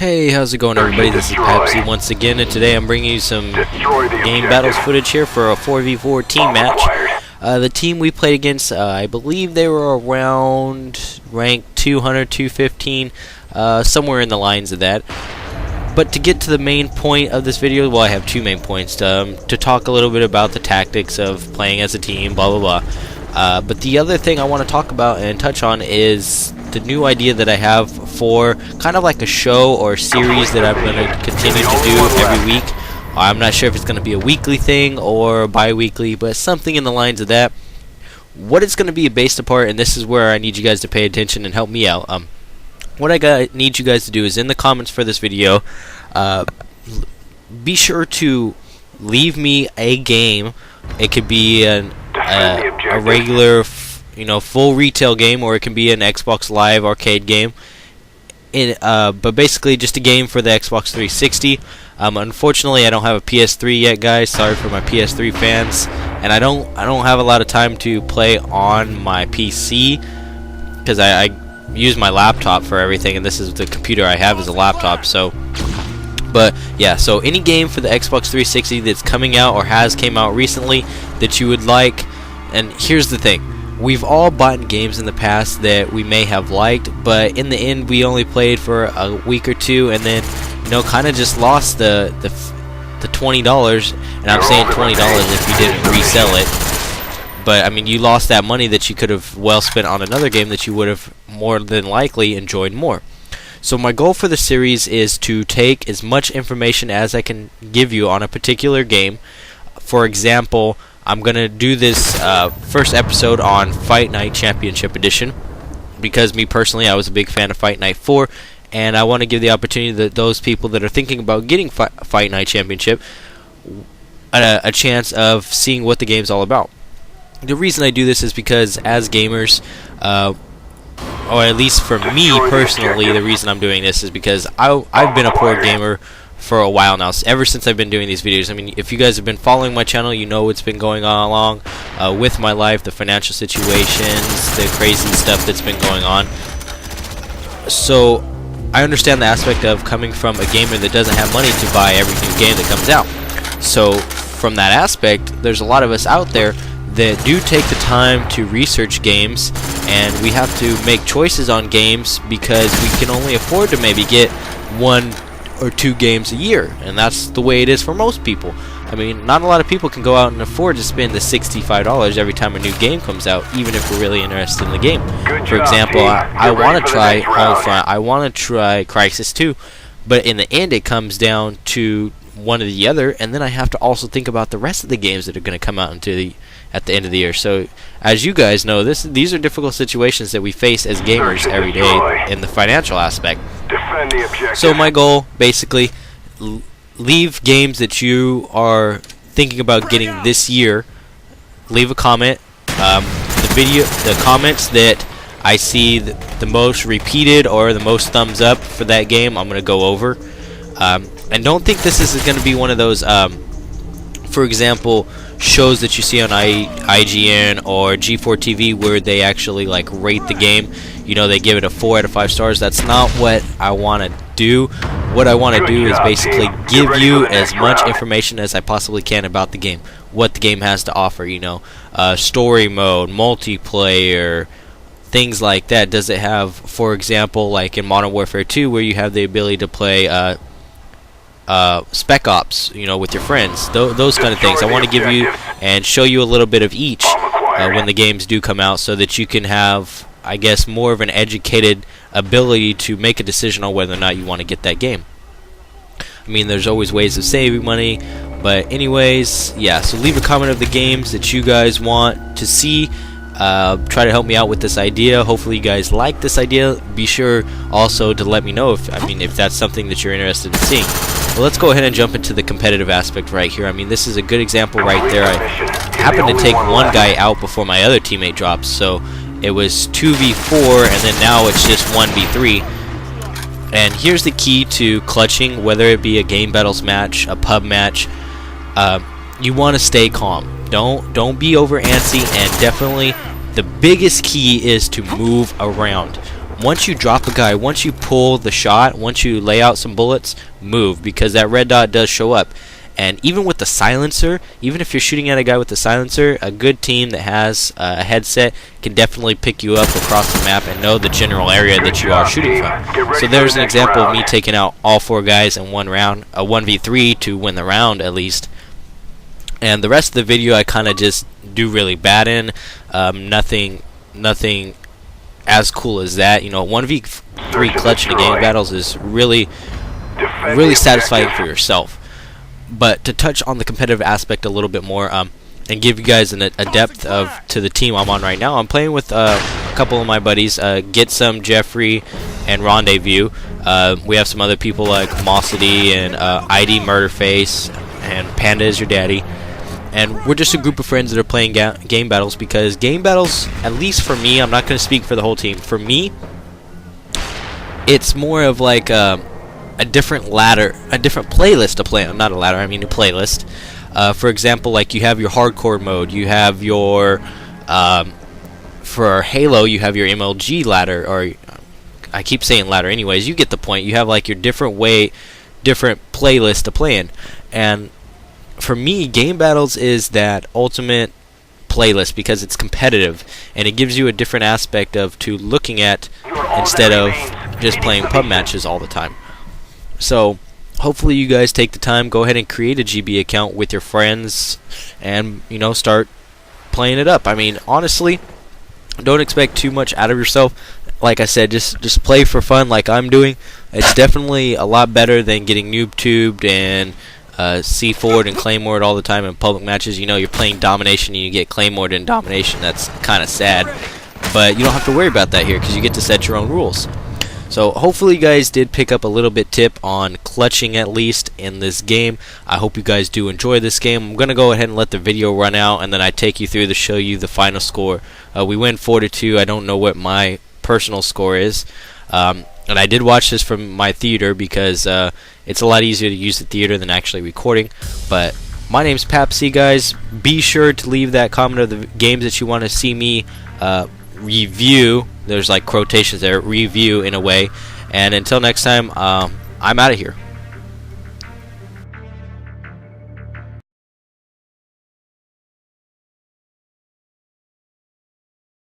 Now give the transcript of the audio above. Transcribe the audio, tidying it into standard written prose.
Hey, how's it going, everybody? This is Pepsi once again, and today I'm bringing you some game battles footage here for a 4v4 team match. The team we played against, I believe they were around rank 200, 215, somewhere in the lines of that. But to get to the main point of this video, well, I have two main points. To talk a little bit about the tactics of playing as a team, blah, blah, blah. But the other thing I want to talk about and touch on is the new idea that I have for kind of like a show or series that I'm going to continue to do every week. I'm not sure if it's going to be a weekly thing or bi-weekly, but something in the lines of that. What it's going to be based upon, and this is where I need you guys to pay attention and help me out. What I need you guys to do is in the comments for this video, be sure to leave me a game. It could be a regular, full retail game, or it can be an Xbox Live arcade game. But basically just a game for the Xbox 360. Unfortunately, I don't have a PS3 yet, guys. Sorry for my PS3 fans. And I don't have a lot of time to play on my PC because I use my laptop for everything, and this is the computer I have as a laptop. So, but yeah, so any game for the Xbox 360 that's coming out or has came out recently that you would like. And here's the thing. We've all bought games in the past that we may have liked, but in the end we only played for a week or two, and then kind of just lost the $20. And I'm saying $20 if you didn't resell it. But I mean, you lost that money that you could have well spent on another game that you would have more than likely enjoyed more. So my goal for the series is to take as much information as I can give you on a particular game. For example, I'm going to do this first episode on Fight Night Championship Edition because me personally, I was a big fan of Fight Night 4, and I want to give the opportunity that those people that are thinking about getting Fight Night Championship a chance of seeing what the game's all about. The reason I do this is because as gamers, or at least for me personally, the reason I'm doing this is because I've been a poor gamer for a while now, ever since I've been doing these videos. I mean, if you guys have been following my channel, you know what's been going on along with my life, the financial situations, the crazy stuff that's been going on. So I understand the aspect of coming from a gamer that doesn't have money to buy every new game that comes out. So from that aspect, there's a lot of us out there that do take the time to research games, and we have to make choices on games because we can only afford to maybe get one or two games a year, and that's the way it is for most people. I mean, not a lot of people can go out and afford to spend the $65 every time a new game comes out, even if we're really interested in the game. For example, I want to try Homefront, I want to try Crysis 2, but in the end it comes down to one or the other, and then I have to also think about the rest of the games that are going to come out at the end of the year. So, as you guys know, these are difficult situations that we face as gamers every day in the financial aspect. So my goal, basically, leave games that you are thinking about getting this year. Leave a comment. The comments that I see the most repeated or the most thumbs up for that game, I'm going to go over. And don't think this is going to be one of those, for example, shows that you see on IGN or G4 TV where they actually like rate the game. They give it a 4 out of 5 stars. That's not what I want to do. What I want to do is basically give you as much information as I possibly can about the game, what the game has to offer. Story mode, multiplayer, things like that. Does it have, for example, like in Modern Warfare 2, where you have the ability to play Spec Ops, with your friends, those kind of things. I want to give you and show you a little bit of each when the games do come out, so that you can have, I guess, more of an educated ability to make a decision on whether or not you want to get that game. I mean, there's always ways of saving money, but anyways, yeah, so leave a comment of the games that you guys want to see. Try to help me out with this idea. Hopefully you guys like this idea. Be sure also to let me know if that's something that you're interested in seeing. Well, let's go ahead and jump into the competitive aspect right here. I mean, this is a good example right there. I happened to take one guy out before my other teammate drops, so it was 2v4, and then now it's just 1v3. And here's the key to clutching, whether it be a game battles match, a pub match. You want to stay calm. Don't be over antsy, and definitely the biggest key is to move around. once you drop a guy, once you pull the shot, once you lay out some bullets, move, because that red dot does show up. And even with the silencer, even if you're shooting at a guy with the silencer, a good team that has a headset can definitely pick you up across the map and know the general area that you are shooting from. So there's an example of me taking out all 4 guys in one round, a 1v3 to win the round at least. And the rest of the video I kind of just do really bad in. Nothing as cool as that. You know, 1v3 clutch in a game battles is really satisfying for yourself. But to touch on the competitive aspect a little bit more, and give you guys a depth to the team I'm on right now, I'm playing with a couple of my buddies, Get Some, Jeffrey, and Rendezvous. We have some other people like Mossity and ID Murderface and Panda is your daddy. And we're just a group of friends that are playing game battles, because game battles, at least for me, I'm not going to speak for the whole team, for me, it's more of like a different ladder, a different playlist to play on. Not a ladder, I mean a playlist. For example, like you have your hardcore mode, you have your for Halo you have your MLG ladder, or I keep saying ladder anyways, you get the point. You have like your different playlist to play in. And for me, game battles is that ultimate playlist, because it's competitive and it gives you a different aspect to looking at, instead of just playing pub matches all the time. So hopefully you guys take the time, go ahead and create a GB account with your friends, and you know, start playing it up. I mean, honestly, don't expect too much out of yourself. Like I said, just play for fun like I'm doing. It's definitely a lot better than getting noob tubed and C4'd and Claymore'd all the time in public matches. You know, you're playing domination and you get Claymore'd in domination. That's kind of sad, but you don't have to worry about that here, because you get to set your own rules. So hopefully you guys did pick up a little bit tip on clutching at least in this game. I hope you guys do enjoy this game. I'm going to go ahead and let the video run out, and then I take you through to show you the final score. We win 4-2. I don't know what my personal score is. And I did watch this from my theater, because it's a lot easier to use the theater than actually recording. But my name's Papsy, guys. Be sure to leave that comment of the games that you want to see me review. There's like quotations there, review in a way. And until next time, I'm out of here.